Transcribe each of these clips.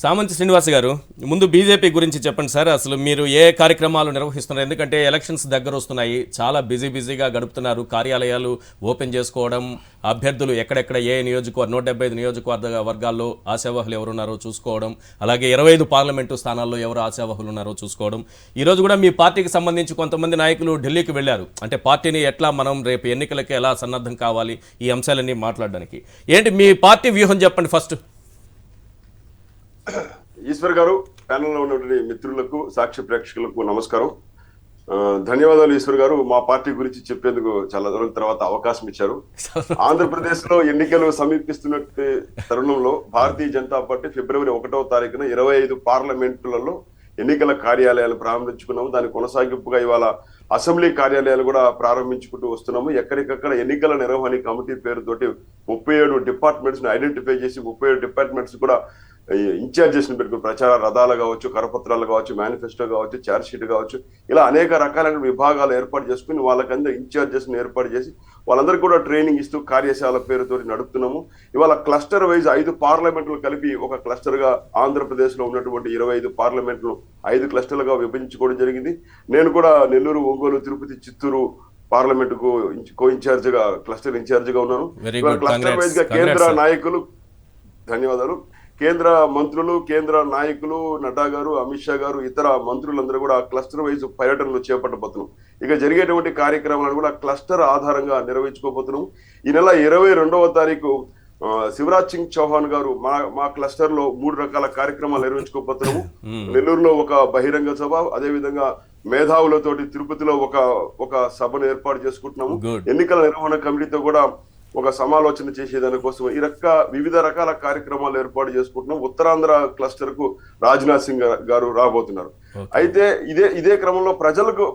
సామంతి శ్రీనివాస్ గారు, ముందు బీజేపీ గురించి చెప్పండి సార్. అసలు మీరు ఏ కార్యక్రమాలు నిర్వహిస్తున్నారు? ఎందుకంటే ఎలక్షన్స్ దగ్గర వస్తున్నాయి, చాలా బిజీగా గడుపుతున్నారు. కార్యాలయాలు ఓపెన్ చేసుకోవడం, అభ్యర్థులు ఎక్కడెక్కడ ఏ నియోజకవర్గం 175 నియోజకవర్గాల్లో ఆశావాహులు ఎవరున్నారో చూసుకోవడం, అలాగే 25 పార్లమెంటు స్థానాల్లో ఎవరు ఆశావాహులు ఉన్నారో చూసుకోవడం. ఈరోజు కూడా మీ పార్టీకి సంబంధించి కొంతమంది నాయకులు ఢిల్లీకి వెళ్ళారు. అంటే పార్టీని ఎట్లా మనం రేపు ఎన్నికలకి ఎలా సన్నద్ధం కావాలి, ఈ అంశాలన్నీ మాట్లాడడానికి ఏంటి మీ పార్టీ వ్యూహం చెప్పండి ఫస్ట్. ఈశ్వర్ గారు, ప్యానెల్లో ఉన్నటువంటి మిత్రులకు, సాక్షి ప్రేక్షకులకు నమస్కారం. ధన్యవాదాలు ఈశ్వర్ గారు, మా పార్టీ గురించి చెప్పేందుకు చాలా దూరం తర్వాత అవకాశం ఇచ్చారు. ఆంధ్రప్రదేశ్ లో ఎన్నికలు సమీపిస్తున్న తరుణంలో భారతీయ జనతా పార్టీ ఫిబ్రవరి 1వ తారీఖున 25 పార్లమెంటులలో ఎన్నికల కార్యాలయాలు ప్రారంభించుకున్నాము. దాని కొనసాగింపుగా ఇవాళ అసెంబ్లీ కార్యాలయాలు కూడా ప్రారంభించుకుంటూ వస్తున్నాము. ఎక్కడికక్కడ ఎన్నికల నిర్వహణ కమిటీ పేరుతోటి 37 డిపార్ట్మెంట్స్ ని ఐడెంటిఫై చేసి 37 డిపార్ట్మెంట్స్ కూడా ఇన్ఛార్జెస్ ని పెట్టుకుని ప్రచార రథాలు కావచ్చు, కరపత్రాలు కావచ్చు, మేనిఫెస్టో కావచ్చు, ఛార్జ్ షీట్ కావచ్చు, ఇలా అనేక రకాలైన విభాగాలు ఏర్పాటు చేసుకుని వాళ్ళకందరూ ఇన్ఛార్జెస్ ని ఏర్పాటు చేసి వాళ్ళందరికీ కూడా ట్రైనింగ్ ఇస్తూ కార్యశాల పేరుతో నడుపుతున్నాము. ఇవాళ క్లస్టర్ వైజ్ 5 పార్లమెంట్లు కలిపి ఒక క్లస్టర్ గా ఆంధ్రప్రదేశ్ లో ఉన్నటువంటి 25 పార్లమెంట్లు 5 క్లస్టర్లుగా విభజించుకోవడం జరిగింది. నేను కూడా నెల్లూరు, ఒంగోలు, తిరుపతి, చిత్తూరు పార్లమెంట్ కు కో ఇన్ఛార్జ్ గా, క్లస్టర్ ఇన్ఛార్జ్ గా ఉన్నాను. క్లస్టర్ వైజ్ గా కేంద్ర నాయకులు, ధన్యవాదాలు, కేంద్ర మంత్రులు, కేంద్ర నాయకులు, నడ్డా గారు, అమిత్ షా గారు, ఇతర మంత్రులందరూ కూడా క్లస్టర్ వైజ్ పర్యటనలు చేపట్టబోతున్నాం. ఇక జరిగేటువంటి కార్యక్రమాలను కూడా క్లస్టర్ ఆధారంగా నిర్వహించుకోబోతున్నాం. ఈ నెల 22వ తారీఖు శివరాజ్ సింగ్ చౌహాన్ గారు మా క్లస్టర్ లో 3 రకాల కార్యక్రమాలు నిర్వహించుకోబోతున్నాము. నెల్లూరులో ఒక బహిరంగ సభ, అదే విధంగా మేధావులతోటి తిరుపతిలో ఒక సభను ఏర్పాటు చేసుకుంటున్నాము. ఎన్నికల నిర్వహణ కమిటీతో కూడా ఒక సమాలోచన చేసేదానికోసం వివిధ రకాల కార్యక్రమాలు ఏర్పాటు చేసుకుంటున్నాం. ఉత్తరాంధ్ర క్లస్టర్ కు రాజ్నాథ్ సింగ్ గారు రాబోతున్నారు. అయితే ఇదే క్రమంలో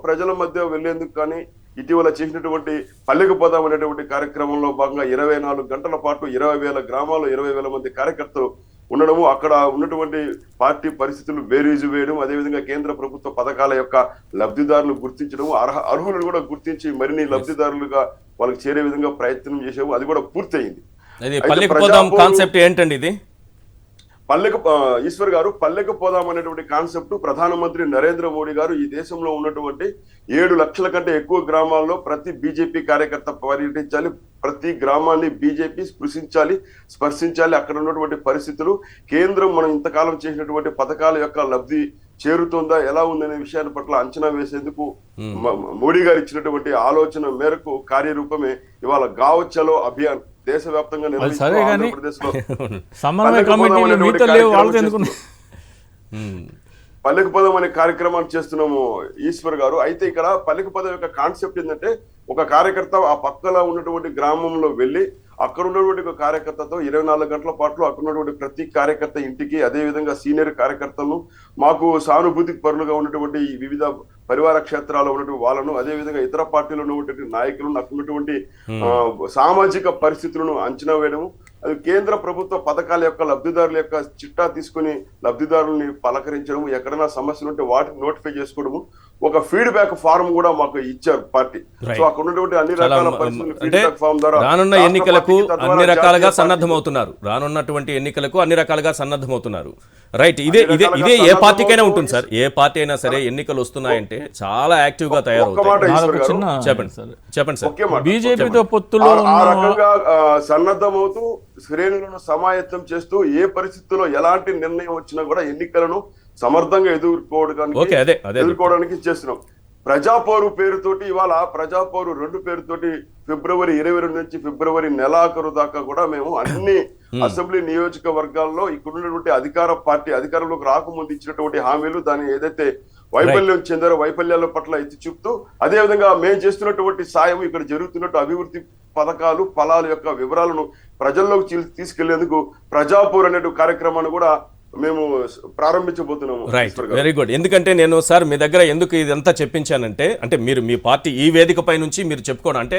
ప్రజల మధ్య వెళ్లేందుకు కానీ ఇటీవల చేసినటువంటి పల్లెకు పోదాం అనేటువంటి కార్యక్రమంలో భాగంగా 24 గంటల పాటు 20,000 గ్రామాల్లో 20,000 మంది కార్యకర్తలు ఉండడము, అక్కడ ఉన్నటువంటి పార్టీ పరిస్థితులు బేరీజు వేయడం, అదేవిధంగా కేంద్ర ప్రభుత్వ పథకాల యొక్క లబ్ధిదారులు గుర్తించడం, అర్హులను కూడా గుర్తించి మరిన్ని లబ్ధిదారులుగా వాళ్ళకి చేరే విధంగా ప్రయత్నం చేసాము. అది కూడా పూర్తయింది. ఈశ్వర్ గారు, పల్లెకు పోదాం అనేటువంటి కాన్సెప్ట్ ప్రధానమంత్రి నరేంద్ర మోడీ గారు ఈ దేశంలో ఉన్నటువంటి 7 లక్షల కంటే ఎక్కువ గ్రామాల్లో ప్రతి బీజేపీ కార్యకర్త పర్యటించాలి, ప్రతి గ్రామాన్ని బీజేపీ స్పర్శించాలి, అక్కడ ఉన్నటువంటి పరిస్థితులు, కేంద్రం మనం ఇంతకాలం చేసినటువంటి పథకాల యొక్క లబ్ధి చేరుతుందా, ఎలా ఉందనే విషయాన్ని పట్ల అంచనా వేసేందుకు మోడీ గారు ఇచ్చినటువంటి ఆలోచన మేరకు కార్యరూపమే ఇవాళ గావ్ చలో అభియాన్ దేశవ్యాప్తంగా పల్లెకు పదం అనే కార్యక్రమాన్ని చేస్తున్నాము ఈశ్వర్ గారు. అయితే ఇక్కడ పల్లెకు పదం యొక్క కాన్సెప్ట్ ఏంటంటే, ఒక కార్యకర్త ఆ పక్కన ఉన్నటువంటి గ్రామంలో వెళ్ళి అక్కడ ఉన్నటువంటి ఒక కార్యకర్తతో 24 గంటల పాటు అక్కడ ఉన్నటువంటి ప్రతి కార్యకర్త ఇంటికి, అదే విధంగా సీనియర్ కార్యకర్తలను, మాకు సానుభూతి పరులుగా ఉన్నటువంటి వివిధ పరివార క్షేత్రాల్లో ఉన్నటువంటి వాళ్ళను, అదే విధంగా ఇతర పార్టీలో ఉన్నటువంటి నాయకులను, అక్కడ ఉన్నటువంటి సామాజిక పరిస్థితులను అంచనా వేయడము, అది కేంద్ర ప్రభుత్వ పథకాల యొక్క లబ్ధిదారుల యొక్క చిట్టా తీసుకుని లబ్ధిదారుల్ని పలకరించడం, ఎక్కడైనా సమస్యలు ఉంటే వాటిని నోటిఫై చేసుకోవడము, ఒక ఫీడ్బ్యాక్ ఫారం కూడా మాకు ఇచ్చారు పార్టీ. సో అక్కడ ఉన్నటువంటి అన్ని రకాల పరిస్థితులు ఫీడ్బ్యాక్ ఫామ్ ద్వారా రానున్న ఎన్నికలకు అన్ని రకాలుగా సన్నద్ధమవుతున్నారు. రానున్నటువంటి ఎన్నికలకు అన్ని రకాలుగా సన్నద్ధమవుతున్నారు. రైట్. ఇదే ఏ పార్టీకైనా ఉంటుంది సార్. ఏ పార్టీ అయినా సరే ఎన్నికలు వస్తున్నాయంటే చాలా యాక్టివ్ గా తయారవుతారు. చెప్పండి సార్. బీజేపీతో పొత్తులో ఆ రకంగా సన్నద్ధమవుతూ శ్రేణులను సమాయత్తం చేస్తూ ఏ పరిస్థితుల్లో ఎలాంటి నిర్ణయం వచ్చినా కూడా ఎన్నికలను సమర్థంగా ఎదుర్కోవడానికి చేస్తున్నాం. ప్రజాపోరు పేరుతోటి ఇవాళ ప్రజాపోరు 2 పేరుతోటి ఫిబ్రవరి 22 నుంచి ఫిబ్రవరి నెలాఖరు దాకా కూడా మేము అన్ని అసెంబ్లీ నియోజకవర్గాల్లో ఇక్కడ ఉన్నటువంటి అధికార పార్టీ అధికారంలోకి రాకముందు ఇచ్చినటువంటి హామీలు, దాన్ని ఏదైతే వైఫల్యం చెందారో వైఫల్యాల పట్ల ఎత్తి చూపుతూ, అదే విధంగా మేము చేస్తున్నటువంటి సాయం, ఇక్కడ జరుగుతున్నట్టు అభివృద్ధి పథకాలు, ఫలాల యొక్క వివరాలను ప్రజల్లోకి తీసుకెళ్లేందుకు ప్రజాపూర్ అనే కార్యక్రమాన్ని కూడా మేము ప్రారంభించబోతున్నాము. Right, very good. ఎందుకంటే నేను సార్ మీ దగ్గర ఎందుకు ఇదంతా చెప్పించానంటే, అంటే మీరు మీ పార్టీ ఈ వేదికపై నుంచి మీరు చెప్పుకోవడం అంటే,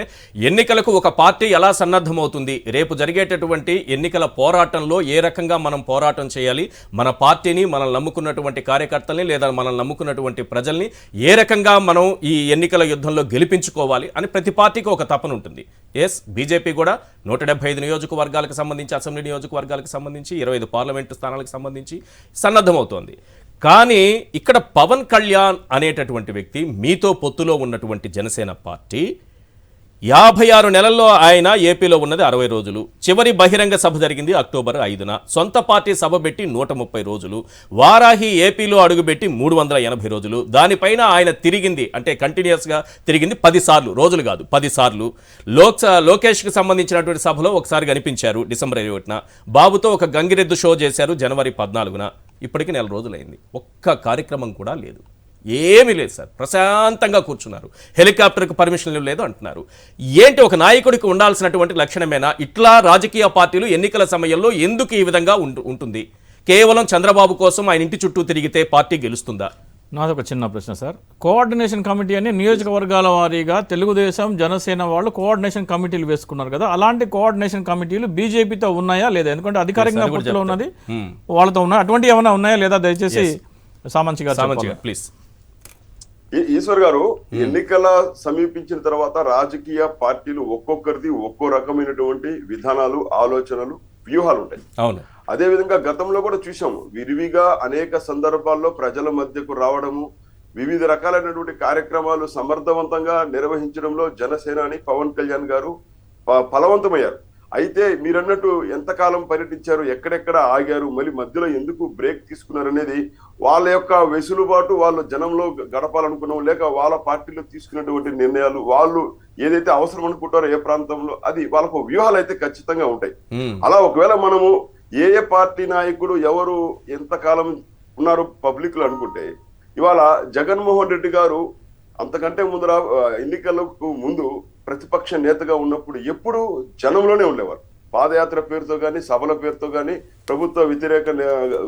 ఎన్నికలకు ఒక పార్టీ ఎలా సన్నద్ధమవుతుంది, రేపు జరిగేటటువంటి ఎన్నికల పోరాటంలో ఏ రకంగా మనం పోరాటం చేయాలి, మన పార్టీని, మనల్ని నమ్ముకున్నటువంటి కార్యకర్తల్ని లేదా మనల్ని నమ్ముకున్నటువంటి ప్రజల్ని ఏ రకంగా మనం ఈ ఎన్నికల యుద్ధంలో గెలిపించుకోవాలి అని ప్రతి పార్టీకి ఒక తపన ఉంటుంది. ఎస్, బీజేపీ కూడా 175 నియోజకవర్గాలకు సంబంధించి, అసెంబ్లీ నియోజకవర్గాలకు సంబంధించి, 25 పార్లమెంటు స్థానాలకు సంబంధించి సంబంధించి సన్నద్ధమవుతోంది. కానీ ఇక్కడ పవన్ కళ్యాణ్ అనేటటువంటి వ్యక్తి మీతో పొత్తులో ఉన్నటువంటి జనసేన పార్టీ 56 నెలల్లో ఆయన ఏపీలో ఉన్నది 60 రోజులు. చివరి బహిరంగ సభ జరిగింది అక్టోబర్ 5న. సొంత పార్టీ సభ పెట్టి 130 రోజులు. వారాహి ఏపీలో అడుగుపెట్టి 380 రోజులు. దానిపైన ఆయన తిరిగింది అంటే కంటిన్యూస్గా తిరిగింది 10 సార్లు, రోజులు కాదు 10 సార్లు. లోకేష్కి సంబంధించినటువంటి సభలో ఒకసారి కనిపించారు డిసెంబర్ 21న. బాబుతో ఒక గంగిరెద్దు షో చేశారు జనవరి 14న. ఇప్పటికి 4 రోజులైంది. ఒక్క కార్యక్రమం కూడా లేదు, ఏమీ లేదు సార్. ప్రశాంతంగా కూర్చున్నారు. హెలికాప్టర్కి పర్మిషన్ లేదు అంటున్నారు. ఏంటి ఒక నాయకుడికి ఉండాల్సినటువంటి లక్షణమేనా? ఇట్లా రాజకీయ పార్టీలు ఎన్నికల సమయంలో ఎందుకు ఈ విధంగా ఉంటుంది? కేవలం చంద్రబాబు కోసం ఆయన ఇంటి చుట్టూ తిరిగితే పార్టీ గెలుస్తుందా? నాదొక చిన్న ప్రశ్న సార్. కోఆర్డినేషన్ కమిటీ అని నియోజకవర్గాల వారీగా తెలుగుదేశం జనసేన వాళ్ళు కోఆర్డినేషన్ కమిటీలు వేసుకున్నారు కదా, అలాంటి కోఆర్డినేషన్ కమిటీలు బీజేపీతో ఉన్నాయా లేదా? ఎందుకంటే అధికారికంగా పొత్తులో ఉన్నది వాళ్ళతో ఉన్నాయి. అటువంటి ఏమైనా ఉన్నాయా లేదా? దయచేసి సామంచి గారు ప్లీజ్. ఈశ్వర్ గారు, ఎన్నికల సమీపించిన తర్వాత రాజకీయ పార్టీలు ఒక్కొక్కరిది ఒక్కో రకమైనటువంటి విధానాలు, ఆలోచనలు, వ్యూహాలు ఉంటాయి. అవును. అదే విధంగా గతంలో కూడా చూసాము, విరివిగా అనేక సందర్భాల్లో ప్రజల మధ్యకు రావడము, వివిధ రకాలైనటువంటి కార్యక్రమాలు సమర్థవంతంగా నిర్వహించడంలో జనసేనాని పవన్ కళ్యాణ్ గారు ఫలవంతమయ్యారు. అయితే మీరన్నట్టు ఎంతకాలం పర్యటించారు, ఎక్కడెక్కడ ఆగారు, మళ్ళీ మధ్యలో ఎందుకు బ్రేక్ తీసుకున్నారు అనేది వాళ్ళ యొక్క వెసులుబాటు, వాళ్ళు జనంలో గడపాలనుకున్నాం, లేక వాళ్ళ పార్టీలో తీసుకున్నటువంటి నిర్ణయాలు, వాళ్ళు ఏదైతే అవసరం అనుకుంటారో ఏ ప్రాంతంలో, అది వాళ్ళకు వ్యూహాలు అయితే ఖచ్చితంగా ఉంటాయి. అలా ఒకవేళ మనము ఏ పార్టీ నాయకుడు ఎవరు ఎంతకాలం ఉన్నారు పబ్లిక్ లో అనుకుంటే, ఇవాళ జగన్మోహన్ రెడ్డి గారు అంతకంటే ముందర ఎన్నికలకు ముందు ప్రతిపక్ష నేతగా ఉన్నప్పుడు ఎప్పుడు జనంలోనే ఉండేవారు. పాదయాత్ర పేరుతో కానీ, సభల పేరుతో కానీ, ప్రభుత్వ వ్యతిరేక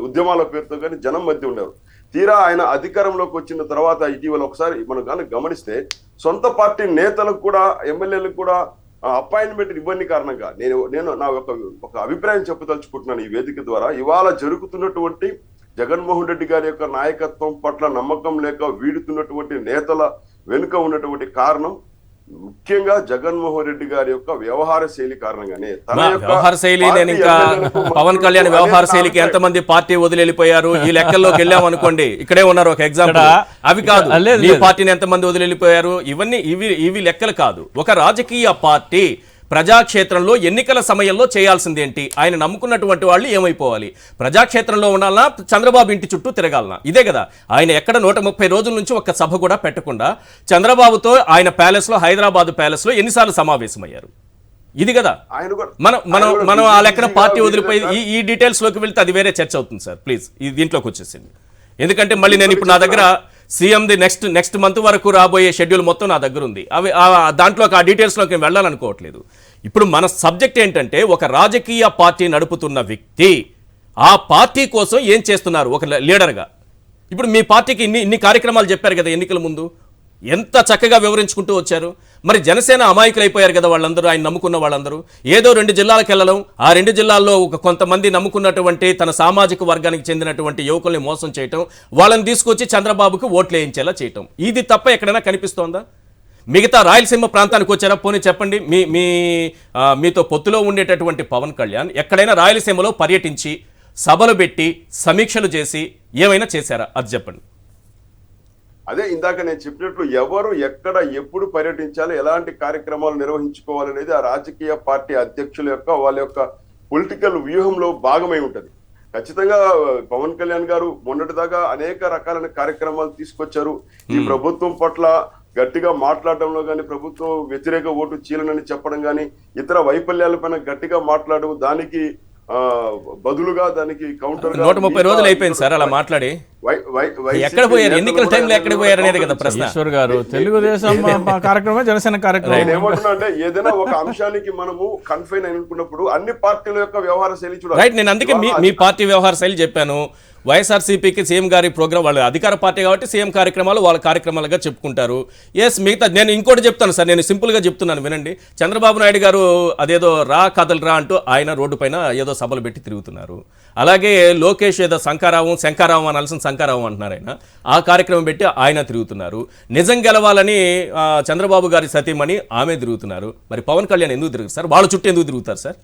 ఉద్యమాల పేరుతో కానీ జనం మధ్య ఉండేవారు. తీరా ఆయన అధికారంలోకి వచ్చిన తర్వాత ఇటీవల ఒకసారి మనం కానీ గమనిస్తే సొంత పార్టీ నేతలకు కూడా, ఎమ్మెల్యేలకు కూడా అపాయింట్మెంట్ ఇవ్వని కారణంగా నేను నా ఒక అభిప్రాయం చెప్పదలుచుకుంటున్నాను ఈ వేదిక ద్వారా. ఇవాళ జరుగుతున్నటువంటి జగన్మోహన్ రెడ్డి గారి యొక్క నాయకత్వం పట్ల నమ్మకం లేక వీడుతున్నటువంటి నేతల వెనుక ఉన్నటువంటి కారణం ముఖ్యంగా జగన్మోహన్ రెడ్డి గారి యొక్క వ్యవహార శైలి కారణంగానే. వ్యవహార శైలి, నేను ఇంకా పవన్ కళ్యాణ్ వ్యవహార శైలికి ఎంతమంది పార్టీ వదిలి వెళ్ళిపోయారు ఈ లెక్కల్లోకి వెళ్ళాం అనుకోండి, ఇక్కడే ఉన్నారు ఒక ఎగ్జాంపుల్. అవి కాదు, ఈ పార్టీని ఎంతమంది వదిలి వెళ్ళిపోయారు, ఇవన్నీ ఇవి లెక్కలు కాదు. ఒక రాజకీయ పార్టీ ప్రజాక్షేత్రంలో ఎన్నికల సమయంలో చేయాల్సింది ఏంటి? ఆయన నమ్ముకున్నటువంటి వాళ్ళు ఏమైపోవాలి? ప్రజాక్షేత్రంలో ఉండాలన్నా, చంద్రబాబు ఇంటి చుట్టూ తిరగాలనా? ఇదే కదా. ఆయన ఎక్కడ 130 రోజుల నుంచి ఒక్క సభ కూడా పెట్టకుండా చంద్రబాబుతో ఆయన ప్యాలెస్లో, హైదరాబాద్ ప్యాలెస్లో ఎన్నిసార్లు సమావేశమయ్యారు? ఇది కదా. మనం ఆ లెక్కన పార్టీ వదిలిపోయి ఈ డీటెయిల్స్ లోకి వెళ్తే అది వేరే చర్చ అవుతుంది సార్. ప్లీజ్ దీంట్లోకి వచ్చేసింది. ఎందుకంటే మళ్ళీ నేను ఇప్పుడు నా దగ్గర సీఎంది నెక్స్ట్ మంత్ వరకు రాబోయే షెడ్యూల్ మొత్తం నా దగ్గర ఉంది. అవి దాంట్లోకి ఆ డీటెయిల్స్లోకి వెళ్ళాలనుకోవట్లేదు. ఇప్పుడు మన సబ్జెక్ట్ ఏంటంటే, ఒక రాజకీయ పార్టీ నడుపుతున్న వ్యక్తి ఆ పార్టీ కోసం ఏం చేస్తున్నారు ఒక లీడర్గా. ఇప్పుడు మీ పార్టీకి ఇన్ని కార్యక్రమాలు చెప్పారు కదా ఎన్నికల ముందు, ఎంత చక్కగా వివరించుకుంటూ వచ్చారు. మరి జనసేన అమాయకులైపోయారు కదా వాళ్ళందరూ, ఆయన నమ్ముకున్న వాళ్ళందరూ. ఏదో 2 జిల్లాలకు వెళ్ళడం, ఆ 2 జిల్లాల్లో కొంతమంది నమ్ముకున్నటువంటి తన సామాజిక వర్గానికి చెందినటువంటి యువకుల్ని మోసం చేయటం, వాళ్ళని తీసుకొచ్చి చంద్రబాబుకు ఓట్లు వేయించేలా చేయటం, ఇది తప్ప ఎక్కడైనా కనిపిస్తోందా? మిగతా రాయలసీమ ప్రాంతానికి వచ్చారా? పోనీ చెప్పండి. మీతో పొత్తులో ఉండేటటువంటి పవన్ కళ్యాణ్ ఎక్కడైనా రాయలసీమలో పర్యటించి సభలు పెట్టి సమీక్షలు చేసి ఏమైనా చేశారా? అది చెప్పండి. అదే ఇందాక నేను చెప్పినట్లు, ఎవరు ఎక్కడ ఎప్పుడు పర్యటించాలి, ఎలాంటి కార్యక్రమాలు నిర్వహించుకోవాలనేది ఆ రాజకీయ పార్టీ అధ్యక్షుల యొక్క వాళ్ళ యొక్క పొలిటికల్ వ్యూహంలో భాగమై ఉంటది. ఖచ్చితంగా పవన్ కళ్యాణ్ గారు మొన్నటిదాకా అనేక రకాలైన కార్యక్రమాలు తీసుకొచ్చారు. ఈ ప్రభుత్వం పట్ల గట్టిగా మాట్లాడడంలో కానీ, ప్రభుత్వం వ్యతిరేక ఓటు చీలనని చెప్పడం కానీ, ఇతర వైఫల్యాలపైన గట్టిగా మాట్లాడడం, దానికి బదులుగా దానికి కౌంటర్ 130 రోజులు అయిపోయింది సార్ అలా మాట్లాడి. ఎక్కడ పోయారు ఎన్నికల టైంలో, ఎక్కడ పోయారు అనేది కదా ప్రశ్న. ఈశ్వర్ గారు, తెలుగుదేశం కార్యక్రమం, జనసేన కార్యక్రమం ఏమంటున్నా అంటే, ఏదైనా ఒక అంశానికి మనము కన్ఫైన్ అనుకున్నప్పుడు అన్ని పార్టీల యొక్క వ్యవహార శైలి చూడాలి. రైట్, నేను అందుకే మీ పార్టీ వ్యవహార శైలి చెప్పాను. వైఎస్ఆర్సీపీకి సీఎం గారి ప్రోగ్రాం, వాళ్ళు అధికార పార్టీ కాబట్టి సీఎం కార్యక్రమాలు వాళ్ళ కార్యక్రమాలుగా చెప్పుకుంటారు. ఎస్, మిగతా నేను ఇంకోటి చెప్తాను సార్, నేను సింపుల్గా చెప్తున్నాను వినండి. చంద్రబాబు నాయుడు గారు అదేదో రా కథలు రా అంటూ ఆయన రోడ్డు పైన ఏదో సభలు పెట్టి తిరుగుతున్నారు. అలాగే లోకేష్ ఏదో శంకారావం అనాల్సిన శంకారావం అంటున్నారు, ఆయన ఆ కార్యక్రమం పెట్టి ఆయన తిరుగుతున్నారు. నిజం గెలవాలని చంద్రబాబు గారి సతీమణి ఆమె తిరుగుతున్నారు. మరి పవన్ కళ్యాణ్ ఎందుకు తిరుగుతారు సార్? వాళ్ళ చుట్టూ ఎందుకు తిరుగుతారు సార్?